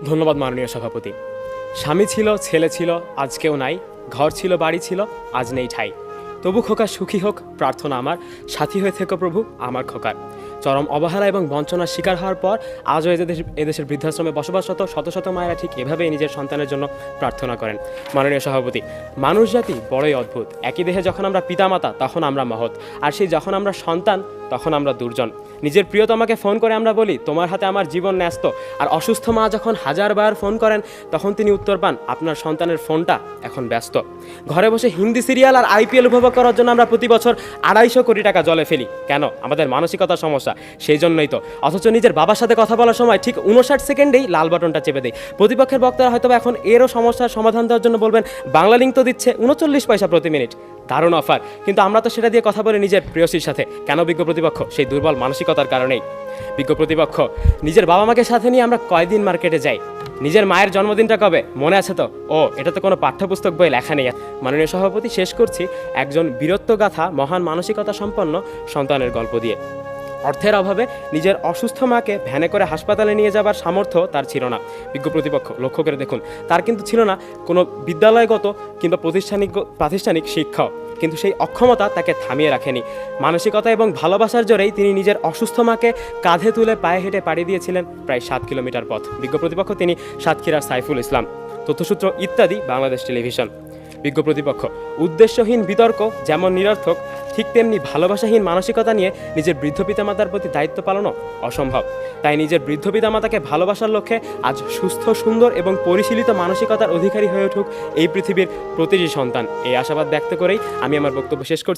ধন্যবাদ মাননীয় সভাপতি। স্বামী ছিল, ছেলে ছিল, আজ কেউ নাই। ঘর ছিল, বাড়ি ছিল, আজ নেই ঠাই। তবু খোকা সুখী হোক প্রার্থনা আমার, সাথী হয়ে থেকো প্রভু আমার খোকার। চরম অবহেলা এবং বঞ্চনার শিকার হওয়ার পর আজও এদেশের বৃদ্ধাশ্রমে বসবাসরত শত শত মায়েরা ঠিক এভাবেই নিজের সন্তানের জন্য প্রার্থনা করেন। মাননীয় সভাপতি, মানুষ জাতি বড়ই অদ্ভুত। একই দেহে যখন আমরা পিতামাতা তখন আমরা মহৎ, আর সেই যখন আমরা সন্তান তখন আমরা দুর্জন। নিজের প্রিয়তমাকে ফোন করে আমরা বলি তোমার হাতে আমার জীবন ন্যস্ত, আর অসুস্থ মা যখন হাজারবার ফোন করেন তখন তিনি উত্তর পান আপনার সন্তানের ফোনটা এখন ব্যস্ত। ঘরে বসে হিন্দি সিরিয়াল আর আইপিএল উপভোগ করার জন্য আমরা প্রতি বছর 250 কোটি টাকা জলে ফেলি। কেন? আমাদের মানসিকতার সমস্যা, সেই জন্যই তো। অথচ নিজের বাবার সাথে কথা বলার সময় ঠিক 59 সেকেন্ডেই লাল বাটনটা চেপে দেয়। প্রতিপক্ষের বক্তারা হয়তো এখন এরও সমস্যার সমাধান দেওয়ার জন্য বলবেন বাংলা লিঙ্ক তো দিচ্ছে 39 পয়সা প্রতি মিনিট, দারুণ অফার, কিন্তু আমরা তো সেটা দিয়ে কথা বলি নিজের প্রেয়সীর সাথে। কেন? বিজ্ঞ প্রতিপক্ষ সেই দুর্বল মানসিকতার কারণেই। বিজ্ঞ প্রতিপক্ষ, নিজের বাবা মাকে সাথে নিয়ে আমরা কয়দিন মার্কেটে যাই? নিজের মায়ের জন্মদিনটা কবে মনে আছে তো? ও, এটা তো কোনো পাঠ্যপুস্তক বই লেখা নেই। মাননীয় সভাপতি, শেষ করছি একজন বীরত্বগাথা মহান মানসিকতা সম্পন্ন সন্তানের গল্প দিয়ে। অর্থের অভাবে নিজের অসুস্থ মাকে ভ্যানে করে হাসপাতালে নিয়ে যাবার সামর্থ্য তার ছিল না। বিজ্ঞ প্রতিপক্ষ, লক্ষ্য করে দেখুন, তার কিন্তু ছিল না কোনো বিদ্যালয়গত কিংবা প্রাতিষ্ঠানিক শিক্ষাও, কিন্তু সেই অক্ষমতা তাকে থামিয়ে রাখেনি। মানসিকতা এবং ভালোবাসার জোরেই তিনি নিজের অসুস্থ মাকে কাঁধে তুলে পায়ে হেঁটে পাড়ি দিয়েছিলেন প্রায় 7 কিলোমিটার পথ। বিজ্ঞ প্রতিপক্ষ, তিনি সাতক্ষীরার সাইফুল ইসলাম। তথ্যসূত্র ইত্যাদি, বাংলাদেশ টেলিভিশন। বিজ্ঞ প্রতিপক্ষ, উদ্দেশ্যহীন বিতর্ক যেমন নিরর্থক, ঠিক তেমনি ভালোবাসাহীন মানসিকতা নিয়ে নিজের বৃদ্ধ পিতামাতার প্রতি দায়িত্ব পালনও অসম্ভব। তাই নিজের বৃদ্ধ পিতামাতাকে ভালোবাসার লক্ষ্যে আজ সুস্থ, সুন্দর এবং পরিশীলিত মানসিকতার অধিকারী হয়ে উঠুক এই পৃথিবীর প্রতিটি সন্তান। এই আশাবাদ ব্যক্ত করেই আমি আমার বক্তব্য শেষ করছি।